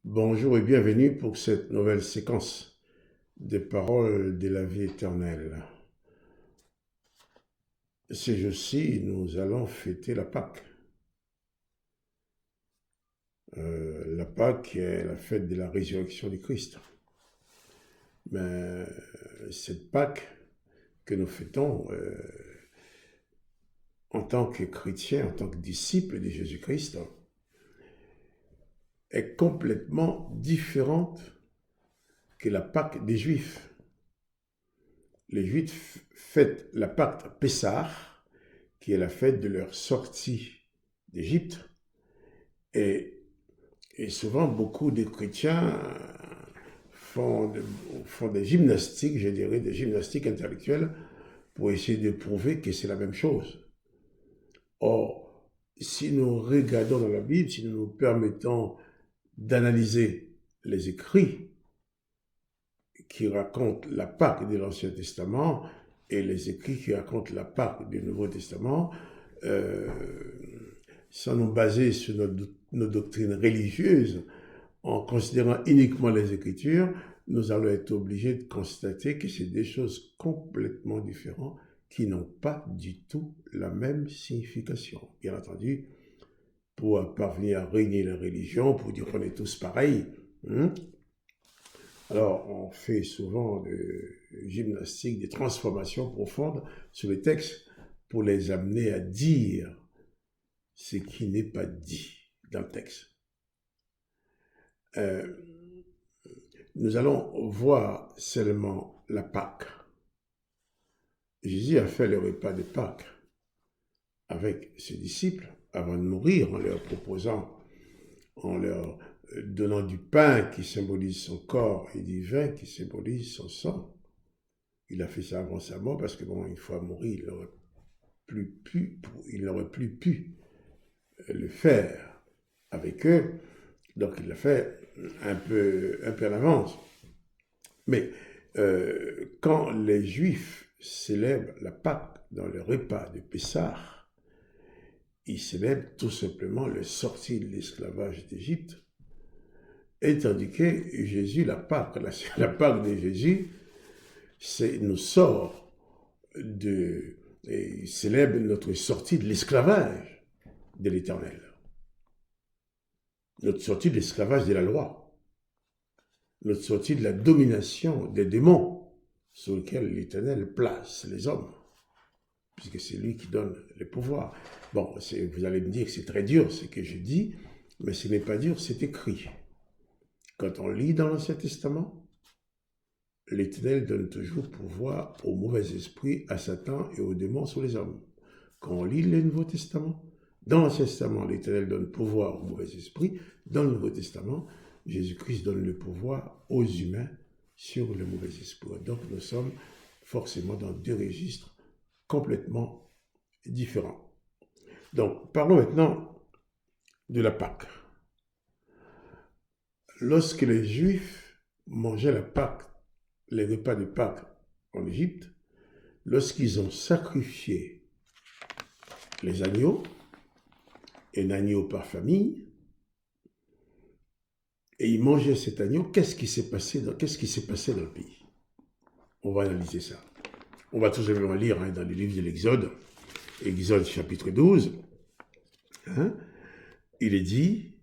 Bonjour et bienvenue pour cette nouvelle séquence des paroles de la vie éternelle. Ces jours-ci, nous allons fêter la Pâque. La Pâque est la fête de la résurrection du Christ. Mais cette Pâque que nous fêtons en tant que chrétiens, en tant que disciples de Jésus-Christ, est complètement différente que la Pâque des Juifs. Les Juifs fêtent la Pâque Pessah, qui est la fête de leur sortie d'Égypte. Et, souvent, beaucoup de chrétiens font, font des gymnastiques, je dirais, des gymnastiques intellectuelles pour essayer de prouver que c'est la même chose. Or, si nous regardons dans la Bible, si nous nous permettons d'analyser les écrits qui racontent la Pâque de l'Ancien Testament et les écrits qui racontent la Pâque du Nouveau Testament, sans nous baser sur nos doctrines religieuses, en considérant uniquement les Écritures, nous allons être obligés de constater que c'est des choses complètement différentes qui n'ont pas du tout la même signification. Bien entendu, pour parvenir à réunir les religions, pour dire qu'on est tous pareils, alors on fait souvent de gymnastique, des transformations profondes sur les textes pour les amener à dire ce qui n'est pas dit dans le texte. Nous allons voir seulement la Pâque. Jésus a fait le repas de Pâques avec ses disciples avant de mourir en leur proposant, en leur donnant du pain qui symbolise son corps et du vin qui symbolise son sang. Il a fait ça avant sa mort parce que une fois mourir, il n'aurait plus pu le faire avec eux. Donc il l'a fait un peu en avance. Mais quand les Juifs célèbrent la Pâque dans le repas de Pessah, ils célèbrent tout simplement la sortie de l'esclavage d'Égypte. Et tandis que Jésus, la Pâque de Jésus, nous sort et célèbre notre sortie de l'esclavage de l'Éternel. Notre sortie de l'esclavage de la loi. Notre sortie de la domination des démons sur lesquels l'Éternel place les hommes, puisque c'est lui qui donne les pouvoirs. Bon, vous allez me dire que c'est très dur ce que je dis, mais ce n'est pas dur, c'est écrit. Quand on lit dans l'Ancien Testament, l'Éternel donne toujours pouvoir aux mauvais esprits, à Satan et aux démons sur les hommes. Quand on lit le Nouveau Testament, dans l'Ancien Testament, l'Éternel donne pouvoir aux mauvais esprits. Dans le Nouveau Testament, Jésus-Christ donne le pouvoir aux humains sur le mauvais esprit. Donc nous sommes forcément dans deux registres complètement différents. Donc parlons maintenant de la Pâque. Lorsque les Juifs mangeaient la Pâque, les repas de Pâques en Égypte, lorsqu'ils ont sacrifié les agneaux, un agneau par famille, et ils mangeaient cet agneau, qu'est-ce qui s'est passé dans le pays? On va analyser ça. On va tout simplement lire dans le livre de l'Exode, Exode chapitre 12, il est dit,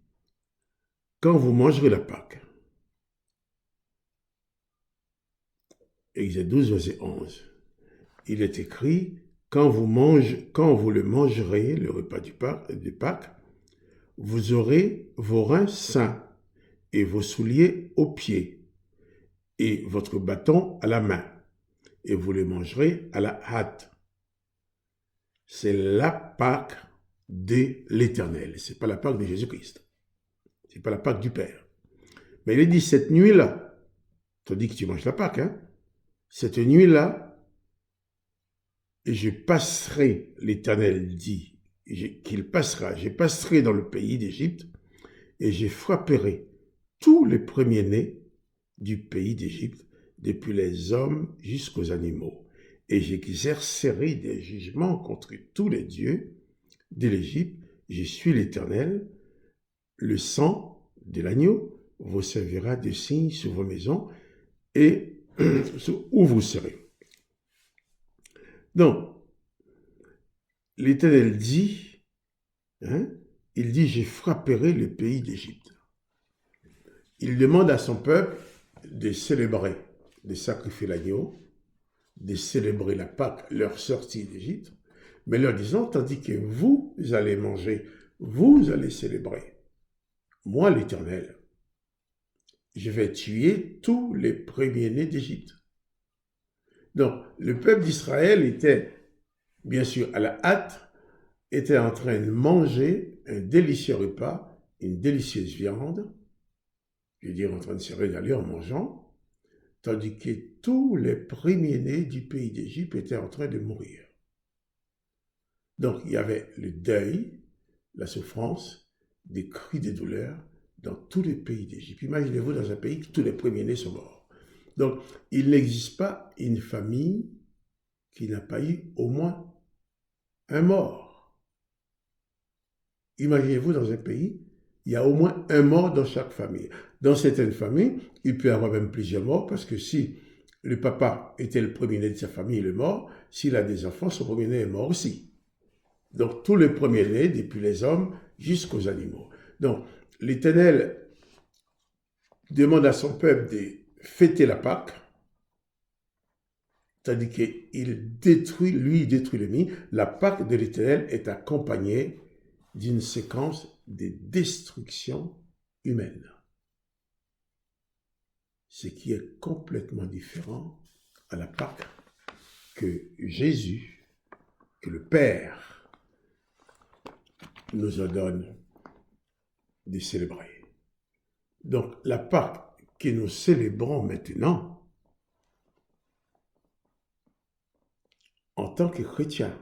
quand vous mangerez la Pâque, Exode 12, verset 11, il est écrit, quand vous le mangerez, le repas de Pâques, vous aurez vos reins sains et vos souliers aux pieds et votre bâton à la main, et vous les mangerez à la hâte. C'est la Pâque de l'Éternel. Ce n'est pas la Pâque de Jésus-Christ. Ce n'est pas la Pâque du Père. Mais il est dit, cette nuit-là, tu dis que tu manges la Pâque, cette nuit-là, je passerai, l'Éternel dit, qu'il passera, je passerai dans le pays d'Égypte et je frapperai tous les premiers-nés du pays d'Égypte, depuis les hommes jusqu'aux animaux. Et j'exercerai des jugements contre tous les dieux de l'Égypte. Je suis l'Éternel. Le sang de l'agneau, vous servira de signe sur vos maisons et où vous serez. Donc, l'Éternel dit, il dit, je frapperai le pays d'Égypte. Il demande à son peuple de célébrer, de sacrifier l'agneau, de célébrer la Pâque, leur sortie d'Égypte, mais leur disant, tandis que vous allez manger, vous allez célébrer. Moi, l'Éternel, je vais tuer tous les premiers-nés d'Égypte. Donc, le peuple d'Israël était, bien sûr, à la hâte, était en train de manger un délicieux repas, une délicieuse viande, je veux dire en train de se régaler en mangeant, tandis que tous les premiers-nés du pays d'Égypte étaient en train de mourir. Donc, il y avait le deuil, la souffrance, des cris de douleur dans tous les pays d'Égypte. Imaginez-vous dans un pays où tous les premiers-nés sont morts. Donc, il n'existe pas une famille qui n'a pas eu au moins un mort. Imaginez-vous dans un pays, il y a au moins un mort dans chaque famille. Dans certaines familles, il peut y avoir même plusieurs morts parce que si le papa était le premier-né de sa famille, il est mort. S'il a des enfants, son premier-né est mort aussi. Donc, tous les premiers-nés, depuis les hommes jusqu'aux animaux. Donc, l'Éternel demande à son peuple de fêter la Pâque, tandis qu'il détruit l'ennemi. La Pâque de l'Éternel est accompagnée d'une séquence de destruction humaine. Ce qui est complètement différent à la Pâque que Jésus, que le Père nous ordonne de célébrer. Donc, la Pâque que nous célébrons maintenant, en tant que chrétiens,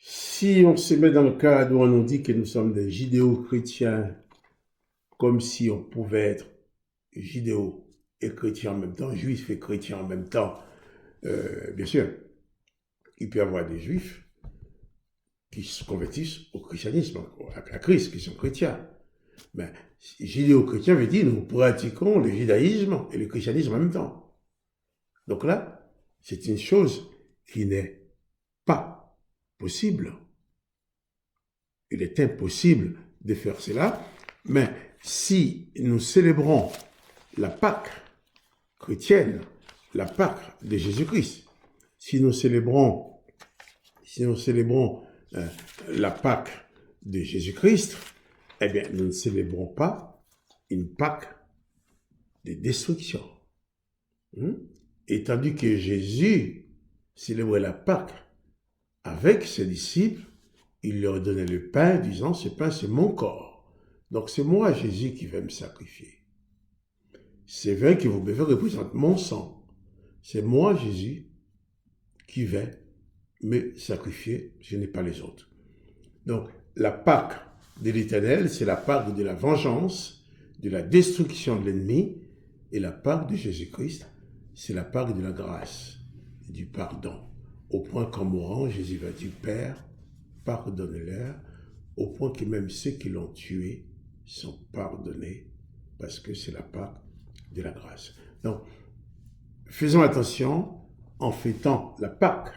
si on se met dans le cadre où on nous dit que nous sommes des judéo-chrétiens, comme si on pouvait être judéo et chrétien en même temps, juif et chrétien en même temps, bien sûr, il peut y avoir des juifs qui se convertissent au christianisme, à Christ, qui sont chrétiens. Mais judéo-chrétien veut dire nous pratiquons le judaïsme et le christianisme en même temps. Donc là, c'est une chose qui n'est pas possible. Il est impossible de faire cela, mais si nous célébrons la Pâque chrétienne, la Pâque de Jésus-Christ, si nous célébrons la Pâque de Jésus-Christ, eh bien, nous ne célébrons pas une Pâque de destruction. Et tandis que Jésus célébrait la Pâque avec ses disciples, il leur donnait le pain, disant, ce pain, c'est mon corps. Donc, c'est moi, Jésus, qui vais me sacrifier. Ce vin que vous buvez représente mon sang. C'est moi, Jésus, qui vais me sacrifier, je n'ai pas les autres. Donc, la Pâque de l'Éternel, c'est la Pâque de la vengeance, de la destruction de l'ennemi, et la Pâque de Jésus-Christ, c'est la Pâque de la grâce, et du pardon. Au point qu'en mourant, Jésus va dire, Père, pardonne-leur, au point que même ceux qui l'ont tué sont pardonnés, parce que c'est la Pâque de la grâce. Donc, faisons attention, en fêtant la Pâque,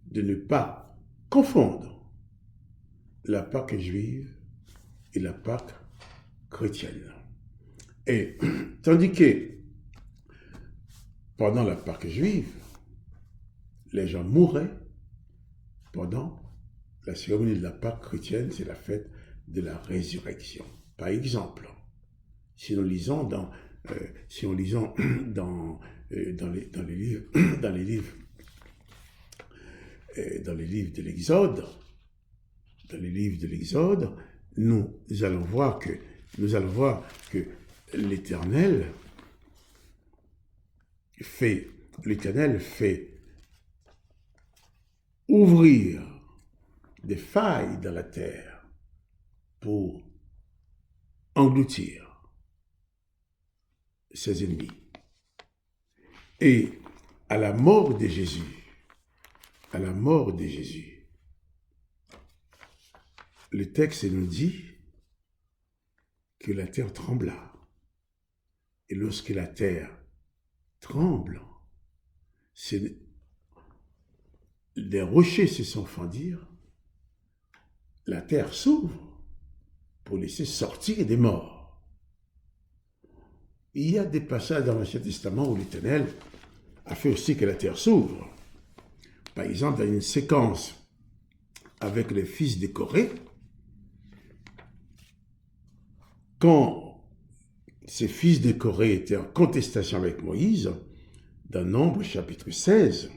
de ne pas confondre la Pâque juive et la Pâque chrétienne. Et tandis que pendant la Pâque juive, les gens mouraient, pendant la cérémonie de la Pâque chrétienne, c'est la fête de la résurrection. Par exemple, si nous lisons dans les livres de l'Exode, nous allons voir que l'Éternel fait ouvrir des failles dans la terre pour engloutir ses ennemis. Et à la mort de Jésus, le texte nous dit que la terre trembla. Et lorsque la terre tremble, les rochers se sont fendirent, la terre s'ouvre pour laisser sortir des morts. Il y a des passages dans l'Ancien Testament où l'Éternel a fait aussi que la terre s'ouvre. Par exemple, dans une séquence avec les fils de Corée, quand ces fils de Corée étaient en contestation avec Moïse, dans Nombre chapitre 16,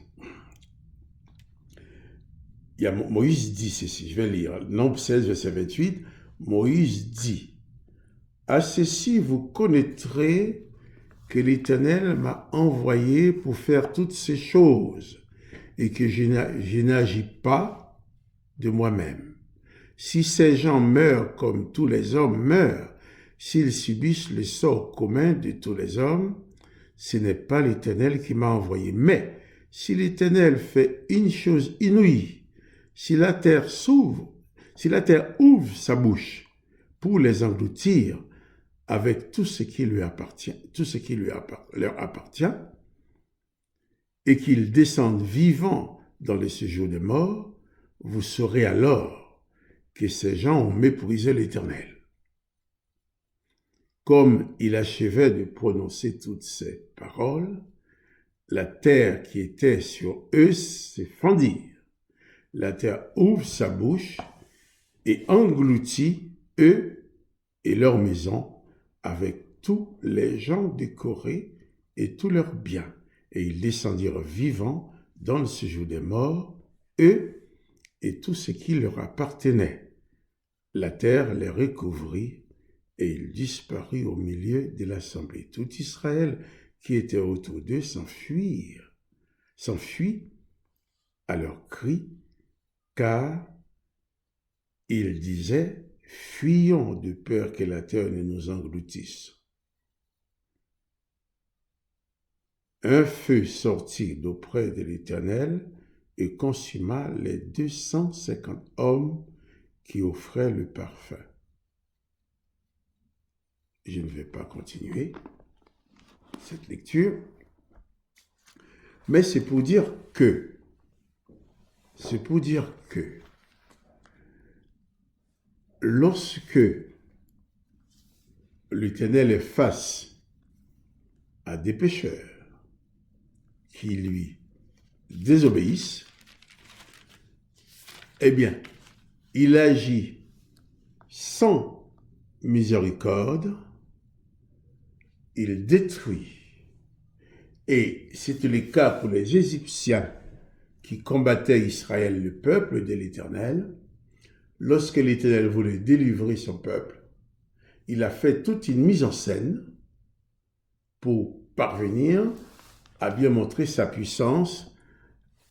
Moïse dit ceci, je vais lire, Nombre 16, verset 28, Moïse dit, « À ceci vous connaîtrez que l'Éternel m'a envoyé pour faire toutes ces choses, et que je n'agis pas de moi-même. Si ces gens meurent comme tous les hommes meurent, s'ils subissent le sort commun de tous les hommes, ce n'est pas l'Éternel qui m'a envoyé. Mais si l'Éternel fait une chose inouïe, si la terre ouvre sa bouche pour les engloutir avec tout ce qui leur appartient, et qu'ils descendent vivants dans le séjour des morts, vous saurez alors que ces gens ont méprisé l'Éternel. » Comme il achevait de prononcer toutes ces paroles, la terre qui était sur eux se fendit. La terre ouvre sa bouche et engloutit eux et leurs maisons avec tous les gens de Corée et tous leurs biens. Et ils descendirent vivants dans le séjour des morts, eux et tout ce qui leur appartenait. La terre les recouvrit et ils disparurent au milieu de l'assemblée. Tout Israël qui était autour d'eux s'enfuit à leurs cris, car ils disaient, « Fuyons de peur que la terre ne nous engloutisse. » Un feu sortit d'auprès de l'Éternel et consuma les 250 hommes qui offraient le parfum. Je ne vais pas continuer cette lecture, mais c'est pour dire que lorsque l'Éternel est face à des pécheurs qui lui désobéissent, eh bien, il agit sans miséricorde, il détruit. Et c'était le cas pour les Égyptiens qui combattaient Israël, le peuple de l'Éternel. Lorsque l'Éternel voulait délivrer son peuple, il a fait toute une mise en scène pour parvenir à bien montrer sa puissance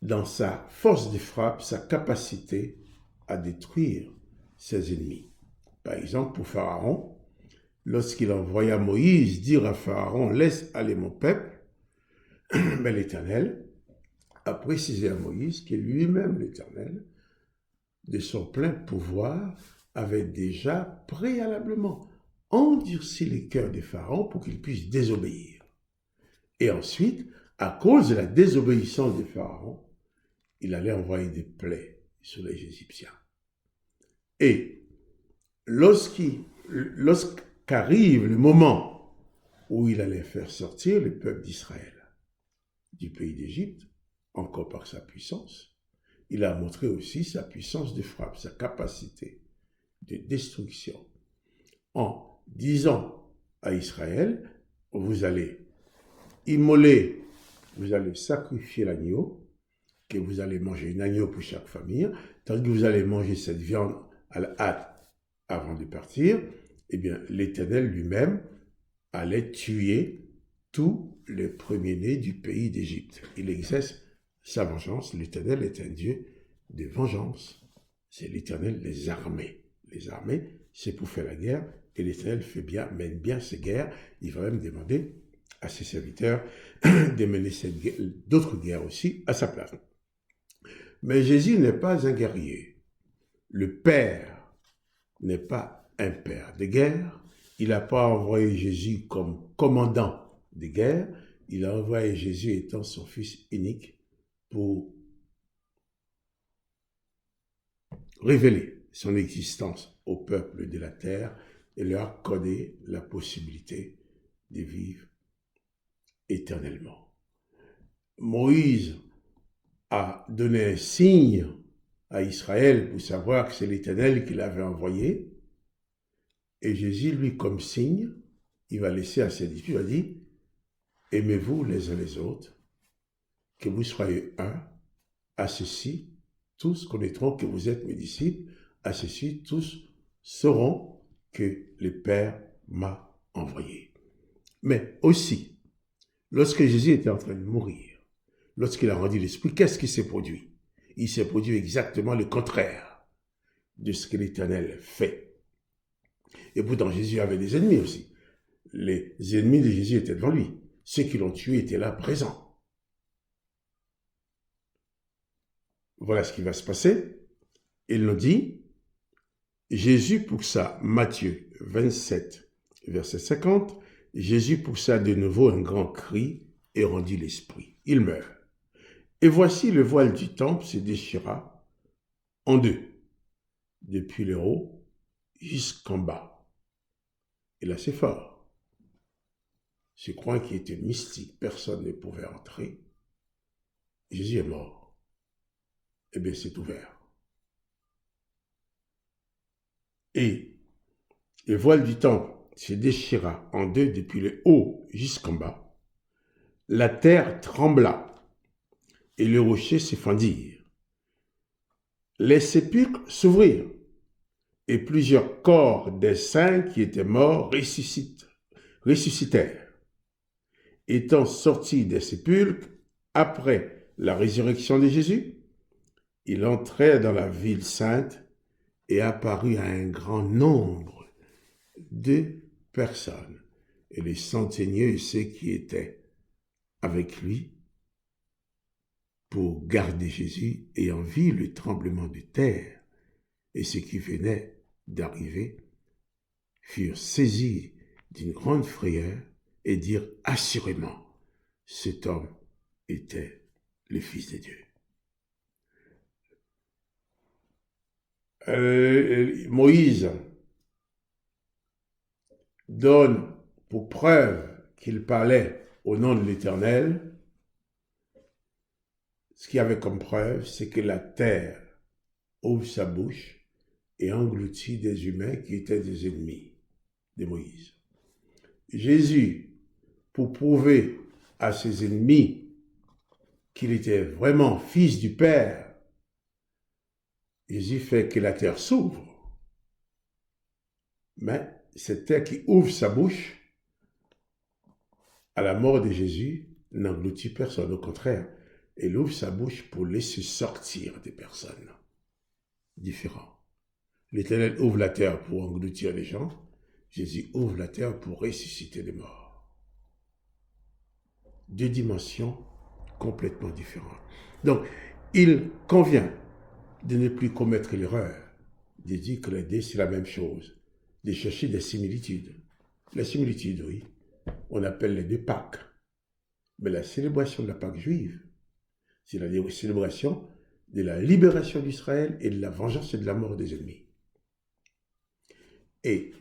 dans sa force de frappe, sa capacité à détruire ses ennemis. Par exemple, pour Pharaon, lorsqu'il envoya Moïse dire à Pharaon, « Laisse aller mon peuple », mais l'Éternel a précisé à Moïse que lui-même, l'Éternel, de son plein pouvoir, avait déjà préalablement endurci les cœurs des Pharaons pour qu'ils puissent désobéir. Et ensuite, à cause de la désobéissance des Pharaons, il allait envoyer des plaies sur les Égyptiens. Et lorsqu'arrive le moment où il allait faire sortir le peuple d'Israël du pays d'Égypte, encore par sa puissance, il a montré aussi sa puissance de frappe, sa capacité de destruction, en disant à Israël, vous allez immoler, vous allez sacrifier l'agneau, que vous allez manger un agneau pour chaque famille, tandis que vous allez manger cette viande à la hâte avant de partir, eh bien, l'Éternel lui-même allait tuer tous les premiers-nés du pays d'Égypte. Il exerce sa vengeance. L'Éternel est un Dieu de vengeance. C'est l'Éternel des armées. Les armées, c'est pour faire la guerre, et l'Éternel mène bien ces guerres. Il va même demander à ses serviteurs de mener d'autres guerres aussi à sa place. Mais Jésus n'est pas un guerrier. Le Père n'est pas un père de guerre. Il n'a pas envoyé Jésus comme commandant de guerre. Il a envoyé Jésus étant son fils unique pour révéler son existence au peuple de la terre et leur accorder la possibilité de vivre éternellement. Moïse a donné un signe à Israël pour savoir que c'est l'Éternel qui l'avait envoyé. Et Jésus, lui, comme signe, il va laisser à ses disciples, il va dire, aimez-vous les uns les autres, que vous soyez un, à ceci, tous connaîtront que vous êtes mes disciples, à ceci, tous sauront que le Père m'a envoyé. Mais aussi, lorsque Jésus était en train de mourir, lorsqu'il a rendu l'Esprit, qu'est-ce qui s'est produit? Il s'est produit exactement le contraire de ce que l'Éternel fait. Et pourtant, Jésus avait des ennemis aussi. Les ennemis de Jésus étaient devant lui. Ceux qui l'ont tué étaient là, présents. Voilà ce qui va se passer. Il nous dit, Jésus poussa, Matthieu 27, verset 50, Jésus poussa de nouveau un grand cri et rendit l'Esprit. Il meurt. Et voici le voile du temple se déchira en deux, depuis le haut jusqu'en bas. Et là, c'est fort. Ce coin qui était mystique, personne ne pouvait entrer. Jésus est mort. Eh bien, c'est ouvert. Et le voile du temple se déchira en deux depuis le haut jusqu'en bas. La terre trembla et les rochers se fendirent. Les sépulcres s'ouvrirent et plusieurs corps des saints qui étaient morts ressuscitèrent. Étant sortis des sépulcres après la résurrection de Jésus, il entrait dans la ville sainte et apparut à un grand nombre de personnes. Et les centeniers et ceux qui étaient avec lui pour garder Jésus, ayant vu le tremblement de terre et ce qui venait d'arriver, furent saisis d'une grande frayeur et dirent assurément, cet homme était le Fils de Dieu. Moïse donne pour preuve qu'il parlait au nom de l'Éternel. Ce qu'il y avait comme preuve, c'est que la terre ouvre sa bouche et engloutit des humains qui étaient des ennemis de Moïse. Jésus, pour prouver à ses ennemis qu'il était vraiment fils du Père, Jésus fait que la terre s'ouvre. Mais cette terre qui ouvre sa bouche, à la mort de Jésus, n'engloutit personne. Au contraire, elle ouvre sa bouche pour laisser sortir des personnes différentes. L'Éternel ouvre la terre pour engloutir les gens. Jésus ouvre la terre pour ressusciter les morts. Deux dimensions complètement différentes. Donc, il convient de ne plus commettre l'erreur de dire que les deux, c'est la même chose, de chercher des similitudes. Les similitudes, oui, on appelle les deux Pâques. Mais la célébration de la Pâque juive, c'est la célébration de la libération d'Israël et de la vengeance et de la mort des ennemis. Et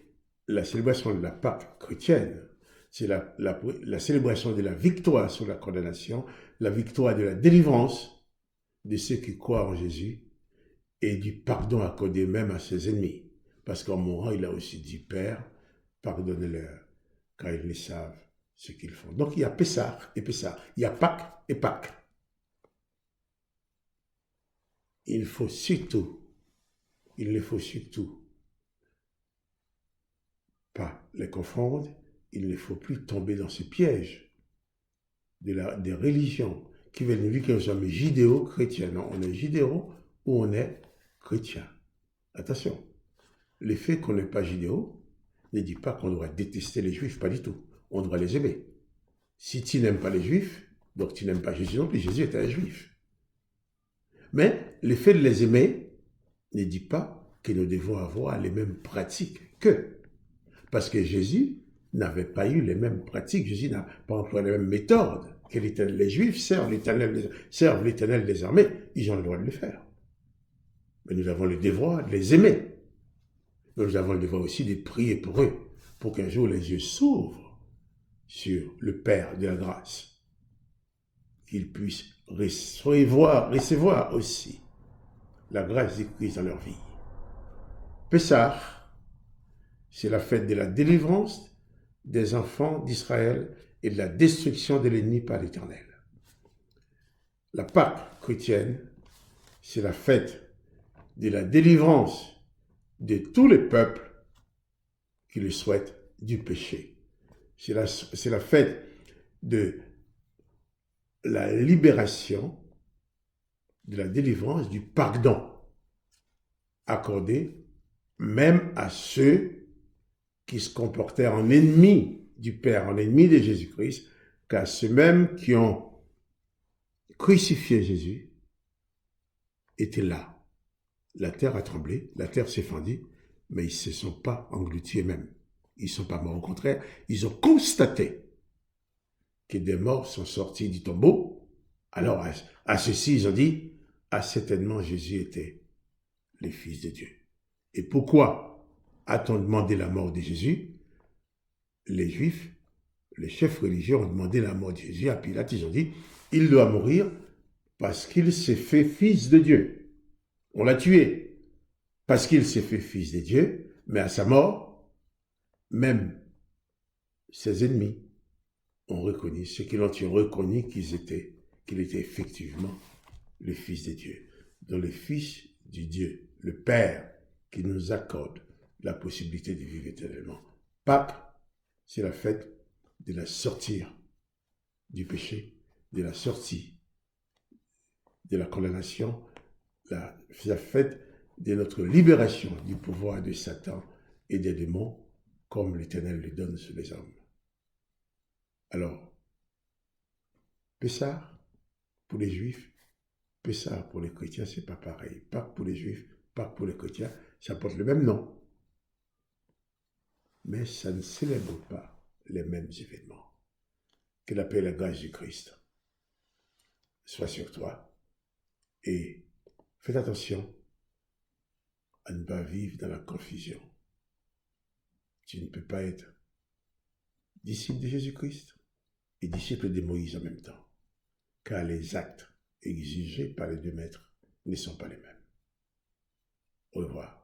la célébration de la Pâque chrétienne, c'est la célébration de la victoire sur la condamnation, la victoire de la délivrance de ceux qui croient en Jésus et du pardon accordé même à ses ennemis. Parce qu'en mourant, il a aussi dit, Père, pardonnez-leur, car ils ne savent ce qu'ils font. Donc il y a Pessah et Pessah, il y a Pâques et Pâques. Il ne faut surtout pas les confondre, il ne faut plus tomber dans ce piège des religions qui veulent nous dire que nous sommes judéo-chrétiens. Non, on est judéo ou on est chrétien. Attention, le fait qu'on n'est pas judéo ne dit pas qu'on doit détester les juifs, pas du tout. On doit les aimer. Si tu n'aimes pas les juifs, donc tu n'aimes pas Jésus non plus. Jésus était un juif. Mais le fait de les aimer ne dit pas que nous devons avoir les mêmes pratiques qu'eux. Parce que Jésus n'avait pas eu les mêmes pratiques, Jésus n'a pas employé les mêmes méthodes que l'Éternel. Les Juifs servent l'Éternel des armées, ils ont le droit de le faire. Mais nous avons le devoir de les aimer. Mais nous avons le devoir aussi de prier pour eux, pour qu'un jour les yeux s'ouvrent sur le Père de la grâce, qu'ils puissent recevoir aussi la grâce de Christ dans leur vie. Pessah, c'est la fête de la délivrance des enfants d'Israël et de la destruction de l'ennemi par l'Éternel. La Pâque chrétienne, c'est la fête de la délivrance de tous les peuples qui le souhaitent du péché. C'est la fête de la libération, de la délivrance, du pardon accordé même à ceux qui se comportaient en ennemis du Père, en ennemis de Jésus-Christ, qu'à ceux-mêmes qui ont crucifié Jésus étaient là. La terre a tremblé, la terre s'est fendue, mais ils ne se sont pas engloutis eux-mêmes. Ils ne sont pas morts, au contraire, ils ont constaté que des morts sont sortis du tombeau. Alors, à ceux-ci, ils ont dit, ah, certainement, Jésus était le Fils de Dieu. Et pourquoi a-t-on demandé la mort de Jésus? Les Juifs, les chefs religieux ont demandé la mort de Jésus à Pilate. Ils ont dit, il doit mourir parce qu'il s'est fait Fils de Dieu. On l'a tué parce qu'il s'est fait Fils de Dieu, mais à sa mort, même ses ennemis ont reconnu, ceux qui l'ont tué ont reconnu qu'il était effectivement le Fils de Dieu. Donc le Fils du Dieu, le Père, qui nous accorde la possibilité de vivre éternellement. Pâques, c'est la fête de la sortie du péché, de la sortie de la condamnation, la fête de notre libération du pouvoir de Satan et des démons, comme l'Éternel le donne sur les hommes. Alors, Pessah, pour les Juifs, Pessah pour les chrétiens, c'est pas pareil. Pâques pour les Juifs, Pâques pour les chrétiens, ça porte le même nom. Mais ça ne célèbre pas les mêmes événements. Que la paix et la grâce du Christ soient sur toi. Et faites attention à ne pas vivre dans la confusion. Tu ne peux pas être disciple de Jésus-Christ et disciple de Moïse en même temps, car les actes exigés par les deux maîtres ne sont pas les mêmes. Au revoir.